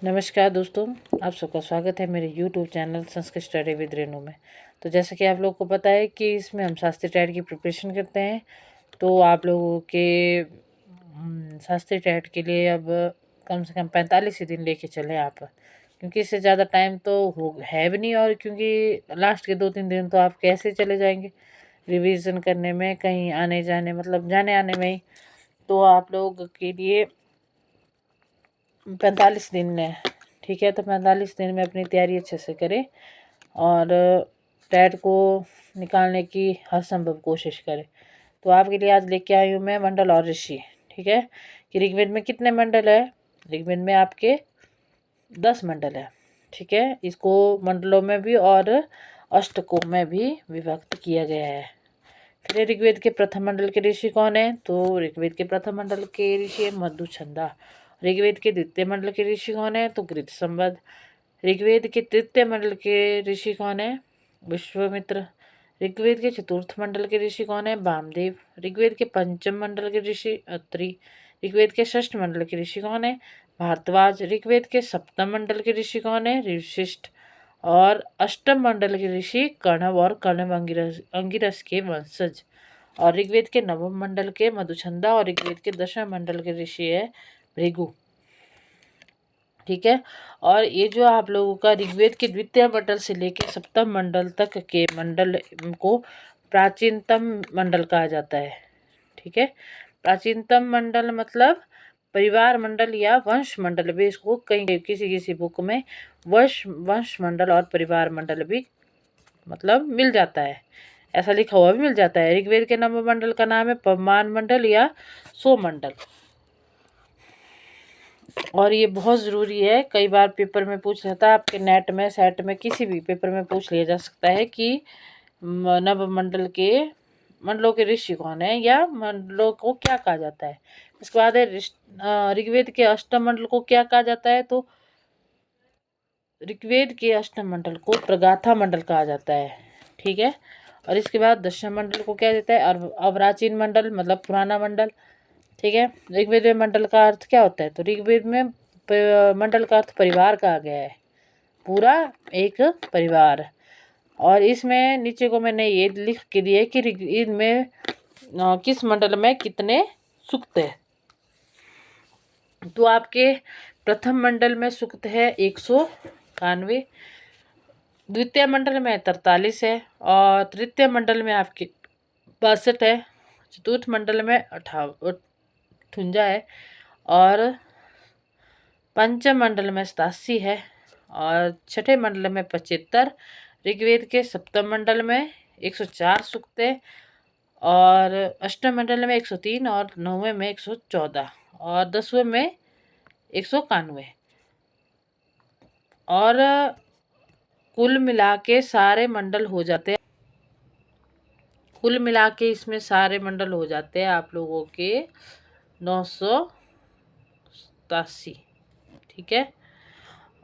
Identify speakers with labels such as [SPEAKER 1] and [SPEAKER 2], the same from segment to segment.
[SPEAKER 1] नमस्कार दोस्तों, आप सबका स्वागत है मेरे YouTube channel Sanskrit study with Renu में। तो जैसा कि आप लोगों को पता है कि इसमें हम शास्त्रीय टेट की प्रिपरेशन करते हैं। तो आप लोगों के शास्त्रीय टेट के लिए अब कम से कम 45 ही दिन लेके चलें आप, क्योंकि इससे ज़्यादा टाइम तो है भी नहीं। और क्योंकि लास्ट के 2-3 दिन तो आप कैसे चले जाएंगे रिवीजन करने में, कहीं आने जाने, मतलब जाने आने में ही। तो आप लोग के लिए 45 दिन है, ठीक है। तो 45 दिन में अपनी तैयारी अच्छे से करें और टेट को निकालने की हर संभव कोशिश करें। तो आपके लिए आज लेके आई हूँ मैं मंडल और ऋषि, ठीक है। कि ऋग्वेद में कितने मंडल है? ऋग्वेद में आपके 10 मंडल है, ठीक है। इसको मंडलों में भी और अष्टकों में भी विभक्त किया गया है। फिर ऋग्वेद के प्रथम मंडल के ऋषि कौन है? तो ऋग्वेद के प्रथम मंडल के ऋषि है मधुछंदा। ऋग्वेद के द्वितीय मंडल के ऋषि कौन है? तो गृधसंबद। ऋग्वेद के तृतीय मंडल के ऋषि कौन है? विश्वामित्र। ऋग्वेद के चतुर्थ मंडल के ऋषि कौन है? वामदेव। ऋग्वेद के पंचम मंडल के ऋषि अत्रि। ऋग्वेद के षष्ठ मंडल के ऋषि कौन है? भारद्वाज। ऋग्वेद के सप्तम मंडल के ऋषि कौन है? ऋषिष्ठ। और अष्टम मंडल के ऋषि कण्व और कण्व अंगिरस के वंशज। और ऋग्वेद के नवम मंडल के मधुछंदा और ऋग्वेद के दशम मंडल के ऋषि है भृगु, ठीक है। और ये जो आप लोगों का ऋग्वेद के द्वितीय मंडल से लेकर सप्तम मंडल तक के मंडल को प्राचीनतम मंडल कहा जाता है, ठीक है। प्राचीनतम मंडल मतलब परिवार मंडल या वंश मंडल भी इसको कहीं किसी किसी बुक में वंश मंडल और परिवार मंडल भी मतलब मिल जाता है, ऐसा लिखा हुआ भी मिल जाता है। ऋग्वेद के नवम मंडल का नाम है पवमान मंडल या सो मंडल। और ये बहुत ज़रूरी है, कई बार पेपर में पूछ लेता है, आपके नेट में सेट में किसी भी पेपर में पूछ लिया जा सकता है कि नव मंडल के मंडलों के ऋषि कौन है या मंडलों को क्या कहा जाता है। इसके बाद है ऋग्वेद के अष्टम मंडल को क्या कहा जाता है? तो ऋग्वेद के अष्टम मंडल को प्रगाथा मंडल कहा जाता है, ठीक है। और इसके बाद दशम मंडल को क्या देता है? अर्वाचीन मंडल मतलब पुराना मंडल, ठीक है। ऋग्वेद में मंडल का अर्थ क्या होता है? तो ऋग्वेद में मंडल का अर्थ परिवार कहा गया है, पूरा एक परिवार। और इसमें नीचे को मैंने ये लिख के दिया कि ऋग्वेद में किस मंडल में कितने सूक्त है। तो आपके प्रथम मंडल में सूक्त है 191, द्वितीय मंडल में 43 है, और तृतीय मंडल में आपके 62 है, चतुर्थ मंडल में 58 है, और पंचम मंडल में 87 है, और छठे मंडल में 75। ऋग्वेद के सप्तम मंडल में 104 सूक्त है, और अष्टम मंडल में 103, और नौवें में 114, और 10वें में 191। और कुल मिला के सारे मंडल हो जाते हैं, कुल मिला के इसमें सारे मंडल हो जाते हैं आप लोगों के 987, ठीक है।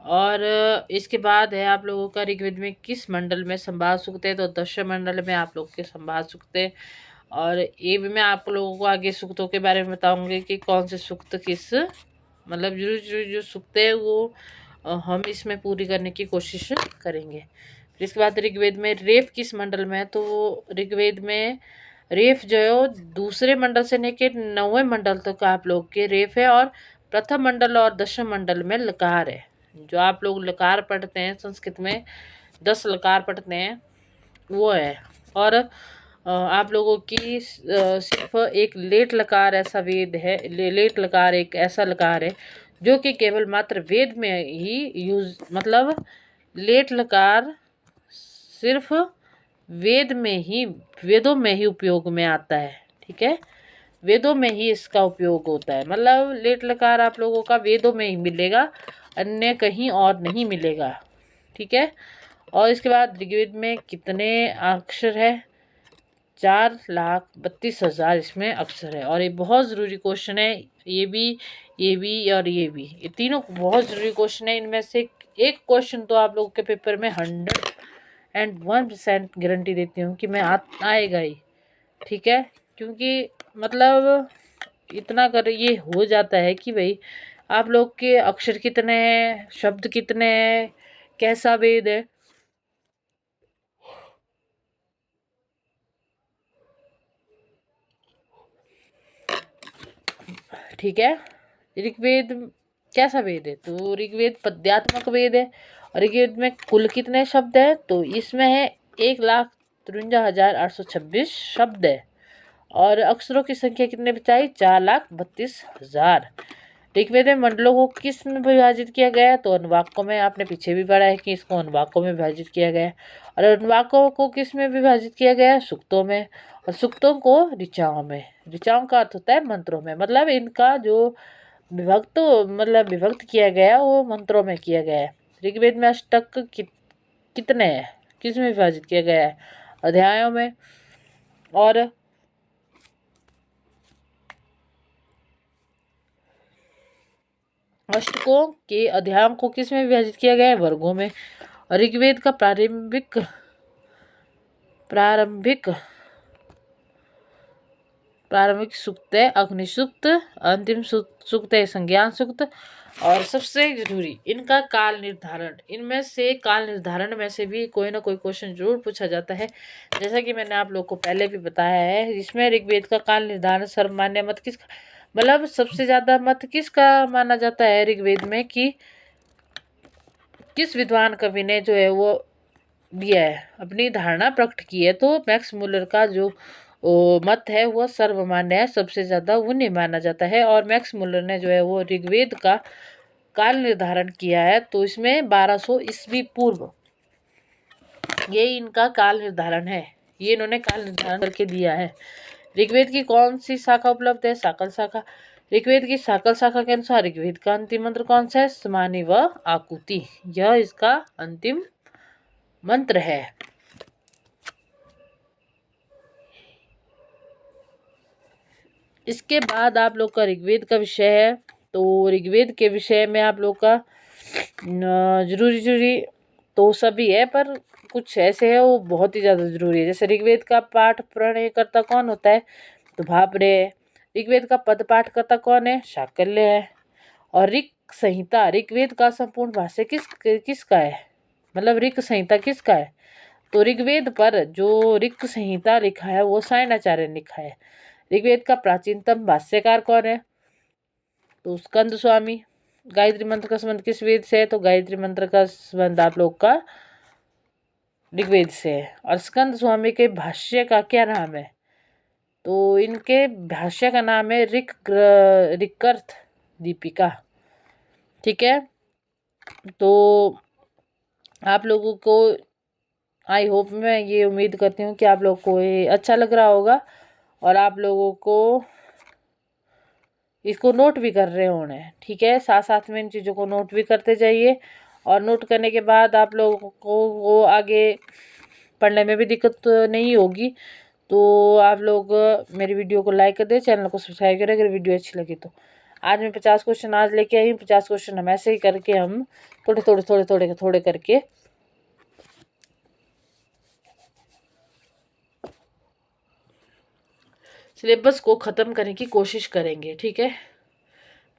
[SPEAKER 1] और इसके बाद है आप लोगों का ऋग्वेद में किस मंडल में संवाद सूक्त है? तो दशम मंडल में आप लोग के संवाद सूक्त है। और ये भी मैं आप लोगों को आगे सूक्तों के बारे में बताऊंगी कि कौन से सूक्त किस मतलब जो सूक्त है वो हम इसमें पूरी करने की कोशिश करेंगे। फिर इसके बाद ऋग्वेद में रेफ किस मंडल में है? तो ऋग्वेद में रेफ जो है दूसरे मंडल से लेकर 9वें मंडल तक आप लोग के रेफ है, और प्रथम मंडल और दशम मंडल में लकार है। जो आप लोग लकार पढ़ते हैं संस्कृत में 10 लकार पढ़ते हैं वो है। और आप लोगों की सिर्फ एक लेट लकार ऐसा वेद है, लेट लकार एक ऐसा लकार है जो कि केवल मात्र वेद में ही यूज मतलब लेट लकार सिर्फ वेदों में ही उपयोग में आता है, ठीक है। वेदों में ही इसका उपयोग होता है, मतलब लेट लकार आप लोगों का वेदों में ही मिलेगा, अन्य कहीं और नहीं मिलेगा, ठीक है। और इसके बाद ऋग्वेद में कितने अक्षर है? 4,32,000 इसमें अक्षर है। और ये बहुत ज़रूरी क्वेश्चन है, ये भी और ये तीनों बहुत ज़रूरी क्वेश्चन है। इनमें से एक क्वेश्चन तो आप लोगों के पेपर में 101% गारंटी देती हूँ कि मैं आएगा ही, ठीक है। क्योंकि मतलब इतना कर ये हो जाता है कि भाई आप लोग के अक्षर कितने हैं, शब्द कितने हैं, कैसा वेद है। ठीक है, ऋग्वेद कैसा वेद है, तो ऋग्वेद पद्यात्मक वेद है। और ऋग्वेद में कुल कितने शब्द हैं, तो इसमें है 1,53,826 शब्द है। और अक्षरों की संख्या कितने बताई, 4,32,000। ऋग्वेद में मंडलों को किस में विभाजित किया गया है, तो अनुवाक्यों में। आपने पीछे भी पढ़ा है कि इसको अनुवाक्यों में विभाजित किया गया है। और अनुवाक्यों को किस में विभाजित किया गया है, सूक्तों में। और सूक्तों को ऋचाओं में। ऋचाओं का अर्थ होता है मंत्रों में, मतलब इनका जो विभक्त किया गया वो मंत्रों में किया गया है। ऋग्वेद में अष्टक कितने हैं, किस में विभाजित किया गया है, अध्यायों में। और अष्टकों के अध्यायों को किस में विभाजित किया गया है, वर्गों में। और ऋग्वेद का प्रारंभिक सूक्त है अग्नि सूक्त, अंतिम सूक्त है संज्ञान सूक्त। और सबसे जरूरी इनका काल निर्धारण, इनमें से काल निर्धारण में से भी कोई ना कोई क्वेश्चन जरूर पूछा जाता है। जैसा कि मैंने आप लोग को पहले भी बताया है, इसमें ऋग्वेद का काल निर्धारण सर्वमान्य मत किसका, मतलब सबसे ज्यादा मत किसका माना जाता है ऋग्वेद में, कि किस विद्वान कवि ने जो है वो दिया है, अपनी धारणा प्रकट की है। तो मैक्स मुलर का जो मत है वो सर्वमान्य है, सबसे ज्यादा उन्हें माना जाता है। और मैक्स मुलर ने जो है वो ऋग्वेद का काल निर्धारण किया है, तो इसमें 1200 ईस्वी पूर्व ये इनका काल निर्धारण है, ये इन्होंने काल निर्धारण करके दिया है। ऋग्वेद की कौन सी शाखा उपलब्ध है, साकल शाखा। ऋग्वेद की साकल शाखा के अनुसार ऋग्वेद का अंतिम मंत्र कौन सा है, समानि व आकुति, यह इसका अंतिम मंत्र है। इसके बाद आप लोग का ऋग्वेद का विषय है, तो ऋग्वेद के विषय में आप लोग का जरूरी तो सभी है, पर कुछ ऐसे है वो बहुत ही ज़्यादा जरूरी है। जैसे ऋग्वेद का पाठ प्रणयकर्ता कौन होता है, तो भापरे है। ऋग्वेद का पद पाठ करता कौन है, शाकल्य है। और ऋक संहिता, ऋग्वेद का संपूर्ण भाष्य किसका है, मतलब ऋक संहिता किसका है, तो ऋग्वेद पर जो ऋक संहिता लिखा है वो सायणाचार्य ने लिखा है। ऋग्वेद का प्राचीनतम भाष्यकार कौन है, तो स्कंद स्वामी। गायत्री मंत्र का संबंध किस वेद से है, तो गायत्री मंत्र का संबंध आप लोग का ऋग्वेद से है। और स्कंद स्वामी के भाष्य का क्या नाम है, तो इनके भाष्य का नाम है ऋक्कर्थ दीपिका। ठीक है, तो आप लोगों को आई होप, मैं ये उम्मीद करती हूँ कि आप लोग को ये अच्छा लग रहा होगा और आप लोगों को इसको नोट भी कर रहे होने। ठीक है, साथ साथ में इन चीज़ों को नोट भी करते जाइए। और नोट करने के बाद आप लोगों को वो आगे पढ़ने में भी दिक्कत नहीं होगी। तो आप लोग मेरी वीडियो को लाइक कर दें, चैनल को सब्सक्राइब करें अगर वीडियो अच्छी लगी तो। आज मैं 50 क्वेश्चन आज लेके आई हूँ। 50 क्वेश्चन हम ऐसे ही करके हम थोड़े करके सिलेबस को ख़त्म करने की कोशिश करेंगे। ठीक है,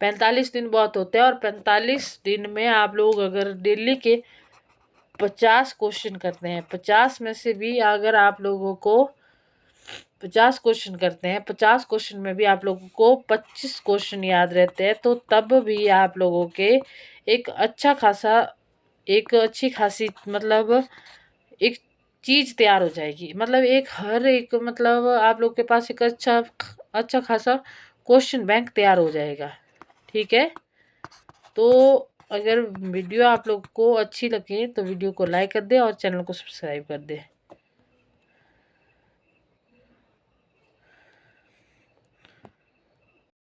[SPEAKER 1] 45 दिन बहुत होते हैं और 45 दिन में आप लोग अगर डेली के 50 क्वेश्चन करते हैं, 50 में से भी अगर आप लोगों को 50 क्वेश्चन करते हैं, 50 क्वेश्चन में भी आप लोगों को 25 क्वेश्चन याद रहते हैं, तो तब भी आप लोगों के एक अच्छी खासी मतलब एक चीज़ तैयार हो जाएगी। मतलब मतलब आप लोग के पास एक अच्छा खासा क्वेश्चन बैंक तैयार हो जाएगा। ठीक है, तो अगर वीडियो आप लोग को अच्छी लगे तो वीडियो को लाइक कर दे और चैनल को सब्सक्राइब कर दे।